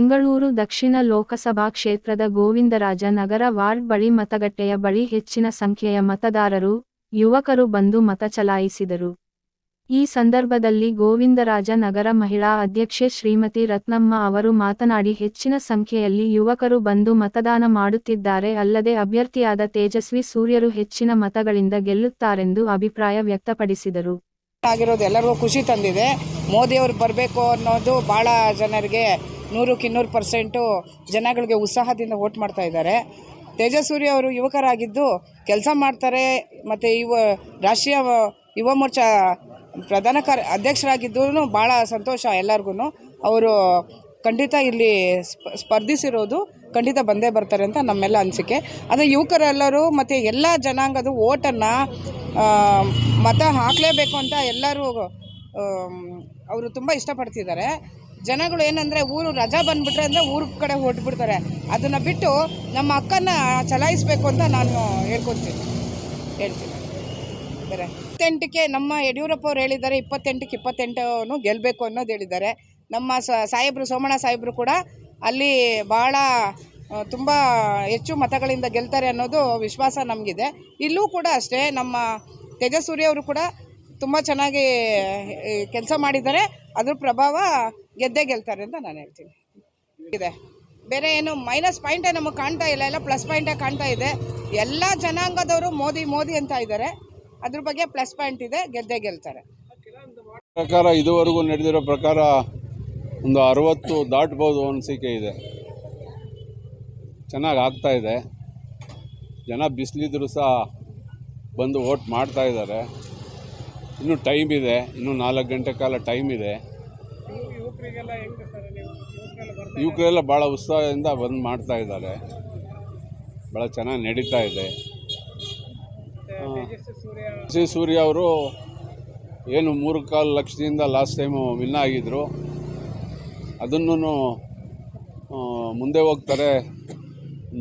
ಮಂಗಳೂರು ದಕ್ಷಿಣ ಲೋಕಸಭಾ ಕ್ಷೇತ್ರದ ಗೋವಿಂದರಾಜ ನಗರ ವಾರ್ಡ್ ಬಳಿ ಮತಗಟ್ಟೆಯ ಬಳಿ ಹೆಚ್ಚಿನ ಸಂಖ್ಯೆಯ ಮತದಾರರು, ಯುವಕರು ಬಂದು ಮತ ಚಲಾಯಿಸಿದರು. ಈ ಸಂದರ್ಭದಲ್ಲಿ ಗೋವಿಂದರಾಜ ನಗರ ಮಹಿಳಾ ಅಧ್ಯಕ್ಷೆ ಶ್ರೀಮತಿ ರತ್ನಮ್ಮ ಅವರು ಮಾತನಾಡಿ ಹೆಚ್ಚಿನ ಸಂಖ್ಯೆಯಲ್ಲಿ ಯುವಕರು ಬಂದು ಮತದಾನ ಮಾಡುತ್ತಿದ್ದಾರೆ, ಅಲ್ಲದೆ ಅಭ್ಯರ್ಥಿಯಾದ ತೇಜಸ್ವಿ ಸೂರ್ಯರು ಹೆಚ್ಚಿನ ಮತಗಳಿಂದ ಗೆಲ್ಲುತ್ತಾರೆಂದು ಅಭಿಪ್ರಾಯ ವ್ಯಕ್ತಪಡಿಸಿದರು. ಆಗಿರೋದು ಎಲ್ಲರಿಗೂ ಖುಷಿ ತಂದಿದೆ. ಮೋದಿಯವರು ಬರಬೇಕು ಅನ್ನೋದು ಭಾಳ ಜನರಿಗೆ 100% ಜನಗಳಿಗೆ ಉತ್ಸಾಹದಿಂದ ವೋಟ್ ಮಾಡ್ತಾ ಇದ್ದಾರೆ. ತೇಜಸ್ವಿ ಅವರು ಯುವಕರಾಗಿದ್ದು ಕೆಲಸ ಮಾಡ್ತಾರೆ ಮತ್ತು ರಾಷ್ಟ್ರೀಯ ಯುವ ಮೋರ್ಚಾ ಪ್ರಧಾನ ಅಧ್ಯಕ್ಷರಾಗಿದ್ದು ಭಾಳ ಸಂತೋಷ ಎಲ್ಲರಿಗೂ. ಅವರು ಖಂಡಿತ ಇಲ್ಲಿ ಸ್ಪರ್ಧಿಸಿರೋದು ಖಂಡಿತ ಬಂದೇ ಬರ್ತಾರೆ ಅಂತ ನಮ್ಮೆಲ್ಲ ಅನಿಸಿಕೆ. ಆದರೆ ಯುವಕರೆಲ್ಲರೂ ಮತ್ತು ಎಲ್ಲ ಜನಾಂಗದ ಓಟನ್ನು ಮತ ಹಾಕಲೇಬೇಕು ಅಂತ ಎಲ್ಲರೂ ಅವರು ತುಂಬ ಇಷ್ಟಪಡ್ತಿದ್ದಾರೆ. ಜನಗಳು ಏನಂದರೆ ಊರು ರಜಾ ಬಂದುಬಿಟ್ರೆ ಅಂದರೆ ಊರ ಕಡೆ ಹೊರಟ್ಬಿಡ್ತಾರೆ. ಅದನ್ನು ಬಿಟ್ಟು ನಮ್ಮ ಹಕ್ಕನ್ನು ಚಲಾಯಿಸಬೇಕು ಅಂತ ನಾನು ಹೇಳ್ತೀನಿ. ಬೇರೆ 28ಕ್ಕೆ ನಮ್ಮ ಯಡಿಯೂರಪ್ಪ ಅವರು ಹೇಳಿದ್ದಾರೆ, 28ಕ್ಕೆ 28 ಗೆಲ್ಲಬೇಕು ಅನ್ನೋದು ಹೇಳಿದ್ದಾರೆ. ನಮ್ಮ ಸಾಹೇಬರು ಸೋಮಣ್ಣ ಸಾಹೇಬರು ಕೂಡ ಅಲ್ಲಿ ಭಾಳ ತುಂಬ ಹೆಚ್ಚು ಮತಗಳಿಂದ ಗೆಲ್ತಾರೆ ಅನ್ನೋದು ವಿಶ್ವಾಸ ನಮಗಿದೆ. ಇಲ್ಲೂ ಕೂಡ ಅಷ್ಟೇ, ನಮ್ಮ ತೇಜಸ್ವಿ ಅವರು ಕೂಡ ತುಂಬ ಚೆನ್ನಾಗಿ ಕೆಲಸ ಮಾಡಿದ್ದಾರೆ. ಅದ್ರ ಪ್ರಭಾವ ಗೆದ್ದೇ ಗೆಲ್ತಾರೆ ಅಂತ ನಾನು ಹೇಳ್ತೀನಿ. ಇದೆ ಬೇರೆ ಏನು ಮೈನಸ್ ಪಾಯಿಂಟೇ ನಮಗೆ ಕಾಣ್ತಾ ಇಲ್ಲ, ಎಲ್ಲ ಪ್ಲಸ್ ಪಾಯಿಂಟೇ ಕಾಣ್ತಾ ಇದೆ. ಎಲ್ಲ ಜನಾಂಗದವರು ಮೋದಿ ಮೋದಿ ಅಂತ ಇದ್ದಾರೆ. ಅದ್ರ ಬಗ್ಗೆ ಪ್ಲಸ್ ಪಾಯಿಂಟ್ ಇದೆ, ಗೆದ್ದೇ ಗೆಲ್ತಾರೆ. ಪ್ರಕಾರ ಇದುವರೆಗೂ ನಡೆದಿರೋ ಪ್ರಕಾರ ಒಂದು 60 ದಾಟ್ಬೋದು ಅನಿಸಿಕೆ ಇದೆ. ಚೆನ್ನಾಗಿ ಆಗ್ತಾ ಇದೆ. ಜನ ಬಿಸಿಲಿದ್ರು ಸಹ ಬಂದು ವೋಟ್ ಮಾಡ್ತಾ ಇದ್ದಾರೆ. ಇನ್ನೂ ಟೈಮ್ ಇದೆ, ಇನ್ನೂ 4 ಗಂಟೆ ಕಾಲ ಟೈಮ್ ಇದೆ. ಯುವಕರೆಲ್ಲ ಭಾಳ ಉತ್ಸಾಹದಿಂದ ಬಂದು ಮಾಡ್ತಾ ಇದ್ದಾರೆ. ಭಾಳ ಚೆನ್ನಾಗಿ ನಡೀತಾ ಇದೆ. ತೇಜಸ್ವಿ ಸೂರ್ಯ ಅವರು ಏನು 3.25 ಲಕ್ಷದಿಂದ ಲಾಸ್ಟ್ ಟೈಮು ವಿನ್ ಆಗಿದ್ದರು, ಅದನ್ನು ಮುಂದೆ ಹೋಗ್ತಾರೆ.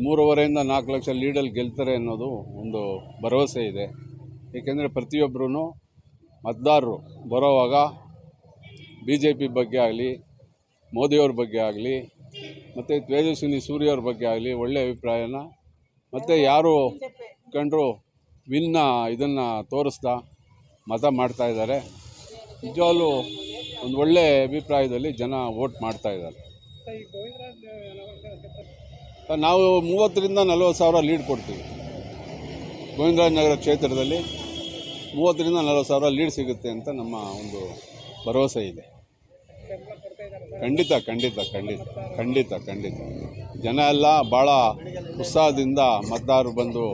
3.5 4 ಲಕ್ಷ ಲೀಡಲ್ಲಿ ಗೆಲ್ತಾರೆ ಅನ್ನೋದು ಒಂದು ಭರವಸೆ ಇದೆ. ಏಕೆಂದರೆ ಪ್ರತಿಯೊಬ್ಬರೂ ಮತದಾರರು ಬರೋವಾಗ BJP ಬಗ್ಗೆ ಆಗಲಿ, ಮೋದಿಯವ್ರ ಬಗ್ಗೆ ಆಗಲಿ, ಮತ್ತು ತೇಜಸ್ವಿನಿ ಸೂರ್ಯವ್ರ ಬಗ್ಗೆ ಆಗಲಿ ಒಳ್ಳೆಯ ಅಭಿಪ್ರಾಯನ ಮತ್ತು ಯಾರು ಕಂಡ್ರು ವಿನ್ನ ಇದನ್ನು ತೋರಿಸ್ತಾ ಮತ ಮಾಡ್ತಾ ಇದ್ದಾರೆ. ನಿಜವಾಗ್ಲೂ ಒಂದು ಒಳ್ಳೆಯ ಅಭಿಪ್ರಾಯದಲ್ಲಿ ಜನ ವೋಟ್ ಮಾಡ್ತಾ ಇದ್ದಾರೆ. ನಾವು 30ರಿಂದ 40 ಸಾವಿರ ಲೀಡ್ ಕೊಡ್ತೀವಿ. ಗೋವಿಂದರಾಜ ನಗರ ಕ್ಷೇತ್ರದಲ್ಲಿ 30ರಿಂದ 40 ಸಾವಿರ ಲೀಡ್ ಸಿಗುತ್ತೆ ಅಂತ ನಮ್ಮ ಒಂದು ಭರವಸೆ ಇದೆ. ಖಂಡಿತ ಖಂಡಿತ ಖಂಡಿತ ಖಂಡಿತ ಖಂಡಿತ ಜನ ಎಲ್ಲ ಭಾಳ ಉತ್ಸಾಹದಿಂದ ಮತದಾರರು ಬಂದು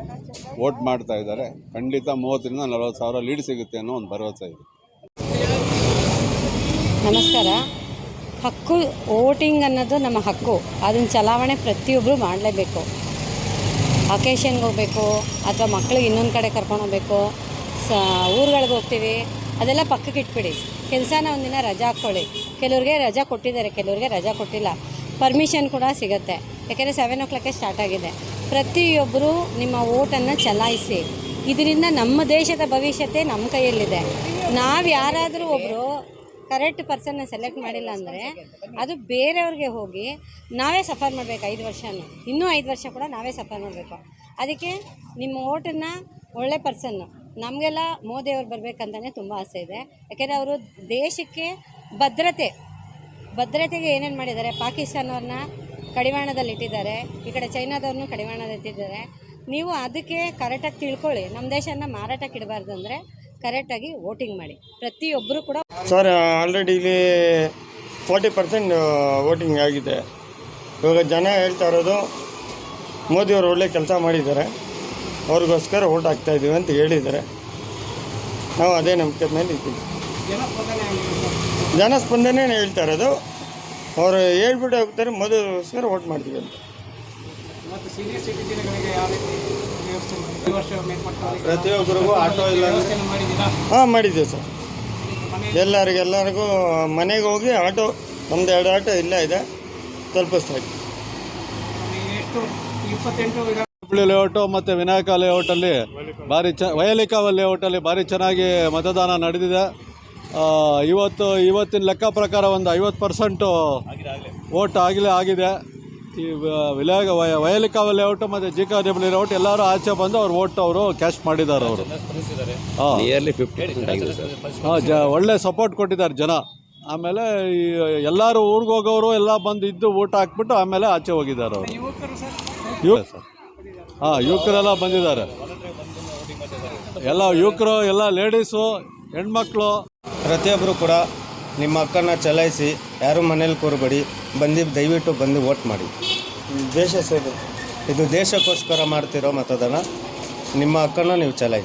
ವೋಟ್ ಮಾಡ್ತಾ ಇದ್ದಾರೆ. ಖಂಡಿತ 30ರಿಂದ 40 ಸಾವಿರ ಲೀಡ್ ಸಿಗುತ್ತೆ ಅನ್ನೋ ಒಂದು ಭರವಸೆ ಇದೆ. ನಮಸ್ಕಾರ. ಹಕ್ಕು ವೋಟಿಂಗ್ ಅನ್ನೋದು ನಮ್ಮ ಹಕ್ಕು. ಅದನ್ನು ಚಲಾವಣೆ ಪ್ರತಿಯೊಬ್ಬರು ಮಾಡಲೇಬೇಕು. ಅಕೇಶನ್ಗೆ ಹೋಗಬೇಕು ಅಥವಾ ಮಕ್ಕಳಿಗೆ ಇನ್ನೊಂದು ಕಡೆ ಕರ್ಕೊಂಡೋಗ್ಬೇಕು, ಊರುಗಳಿಗೆ ಹೋಗ್ತೀವಿ, ಅದೆಲ್ಲ ಪಕ್ಕಕ್ಕೆ ಇಟ್ಬಿಡಿ. ಕೆಲಸನ ಒಂದಿನ ರಜಾ ಹಾಕ್ಕೊಳ್ಳಿ. ಕೆಲವ್ರಿಗೆ ರಜಾ ಕೊಟ್ಟಿದ್ದಾರೆ, ಕೆಲವ್ರಿಗೆ ರಜಾ ಕೊಟ್ಟಿಲ್ಲ. ಪರ್ಮಿಷನ್ ಕೂಡ ಸಿಗುತ್ತೆ, ಯಾಕೆಂದರೆ 7 o'clock ಸ್ಟಾರ್ಟ್ ಆಗಿದೆ. ಪ್ರತಿಯೊಬ್ಬರು ನಿಮ್ಮ ವೋಟನ್ನು ಚಲಾಯಿಸಿ. ಇದರಿಂದ ನಮ್ಮ ದೇಶದ ಭವಿಷ್ಯತೆ ನಮ್ಮ ಕೈಯಲ್ಲಿದೆ. ನಾವು ಯಾರಾದರೂ ಒಬ್ಬರು ಕರೆಕ್ಟ್ ಪರ್ಸನ್ನ ಸೆಲೆಕ್ಟ್ ಮಾಡಿಲ್ಲ ಅಂದರೆ ಅದು ಬೇರೆಯವ್ರಿಗೆ ಹೋಗಿ ನಾವೇ ಸಫರ್ ಮಾಡಬೇಕು. 5 ವರ್ಷನೂ ಇನ್ನೂ 5 ವರ್ಷ ಕೂಡ ನಾವೇ ಸಫರ್ ಮಾಡಬೇಕು. ಅದಕ್ಕೆ ನಿಮ್ಮ ವೋಟನ್ನು ಒಳ್ಳೆ ಪರ್ಸನ್ನು, ನಮಗೆಲ್ಲ ಮೋದಿಯವ್ರು ಬರಬೇಕಂತಲೇ ತುಂಬ ಆಸೆ ಇದೆ. ಯಾಕೆಂದರೆ ಅವರು ದೇಶಕ್ಕೆ ಭದ್ರತೆಗೆ ಏನೇನು ಮಾಡಿದ್ದಾರೆ, ಪಾಕಿಸ್ತಾನವ್ರನ್ನ ಕಡಿವಾಣದಲ್ಲಿ ಇಟ್ಟಿದ್ದಾರೆ, ಈ ಕಡೆ ಚೈನಾದವ್ರನ್ನೂ ಕಡಿವಾಣದಲ್ಲಿ ಇಟ್ಟಿದ್ದಾರೆ. ನೀವು ಅದಕ್ಕೆ ಕರೆಕ್ಟಾಗಿ ತಿಳ್ಕೊಳ್ಳಿ. ನಮ್ಮ ದೇಶನ ಮಾರಾಟಕ್ಕೆ ಇಡಬಾರ್ದು ಅಂದರೆ ಕರೆಕ್ಟಾಗಿ ವೋಟಿಂಗ್ ಮಾಡಿ. ಪ್ರತಿಯೊಬ್ಬರು ಕೂಡ ಸರ್ ಆಲ್ರೆಡಿ ಇಲ್ಲಿ 40% ವೋಟಿಂಗ್ ಆಗಿದೆ. ಇವಾಗ ಜನ ಹೇಳ್ತಾ ಇರೋದು ಮೋದಿಯವರು ಒಳ್ಳೆ ಕೆಲಸ ಮಾಡಿದ್ದಾರೆ, ಅವ್ರಿಗೋಸ್ಕರ ವೋಟ್ ಹಾಕ್ತಾಯಿದ್ದೀವಿ ಅಂತ ಹೇಳಿದ್ದಾರೆ. ನಾವು ಅದೇ ನಂಬಿಕೆ ಮೇಲೆ ಇದ್ದೀವಿ. ಜನಸ್ಪಂದನೆ ಹೇಳ್ತಾ ಇರೋದು, ಅವರು ಹೇಳ್ಬಿಟ್ಟು ಹೋಗ್ತಾರೆ ಮೋದಿಗೋಸ್ಕರ ವೋಟ್ ಮಾಡ್ತೀವಿ ಅಂತ. ಪ್ರತಿಯೊಬ್ಬರಿಗೂ ಆಟೋ ಇಲ್ಲ ಹಾಂ ಮಾಡಿದ್ದೀವಿ ಸರ್. ಎಲ್ಲರಿಗೂ ಮನೆಗೆ ಹೋಗಿ ಆಟೋ, ಒಂದು 2 ಆಟೋ ಇಲ್ಲೇ ಇದೆ, ತಲುಪಿಸ್ತಾ ಇದ್ದೀವಿ. ಲೇಔಟು ಮತ್ತು ವಿನಾಯಕ ಲೇಔಟಲ್ಲಿ ವಯಲಿಕಾ ಲೇಔಟಲ್ಲಿ ಭಾರಿ ಚೆನ್ನಾಗಿ ಮತದಾನ ನಡೆದಿದೆ. ಇವತ್ತಿನ ಲೆಕ್ಕ ಪ್ರಕಾರ ಒಂದು 50% ಓಟ್ ಆಗಿದೆ. ಈ ವಯಲಿಕಾವ ಲೇಔಟು ಮತ್ತು GKW ಲೇಔಟ್ ಎಲ್ಲರೂ ಆಚೆ ಬಂದು ಅವ್ರು ಓಟ್ ಅವರು ಕ್ಯಾಶ್ ಮಾಡಿದ್ದಾರೆ. ಅವರು ಒಳ್ಳೆ ಸಪೋರ್ಟ್ ಕೊಟ್ಟಿದ್ದಾರೆ ಜನ. ಆಮೇಲೆ ಎಲ್ಲರೂ ಊರಿಗೆ ಹೋಗೋರು ಎಲ್ಲ ಬಂದು ಇದ್ದು ಊಟ ಹಾಕ್ಬಿಟ್ಟು ಆಮೇಲೆ ಆಚೆ ಹೋಗಿದ್ದಾರೆ ಅವರು. ಯುವಕರೆಲ್ಲ ಬಂದಿದ್ದಾರೆ. ಎಲ್ಲ ಯುವಕರು, ಎಲ್ಲ ಲೇಡೀಸು, ಹೆಣ್ಮಕ್ಳು ಪ್ರತಿಯೊಬ್ಬರು ಕೂಡ ನಿಮ್ಮ ಹಕ್ಕನ್ನು ಚಲಾಯಿಸಿ, ಯಾರು ಮನೇಲಿ ಕೂರಬೇಡಿ, ದಯವಿಟ್ಟು ಬಂದು ವೋಟ್ ಮಾಡಿ. ದೇಶ ಸೇವೆ, ಇದು ದೇಶಕ್ಕೋಸ್ಕರ ಮಾಡ್ತಿರೋ ಮತದಾನ. ನಿಮ್ಮ ಹಕ್ಕನ್ನು ನೀವು ಚಲಾಯಿಸಿ.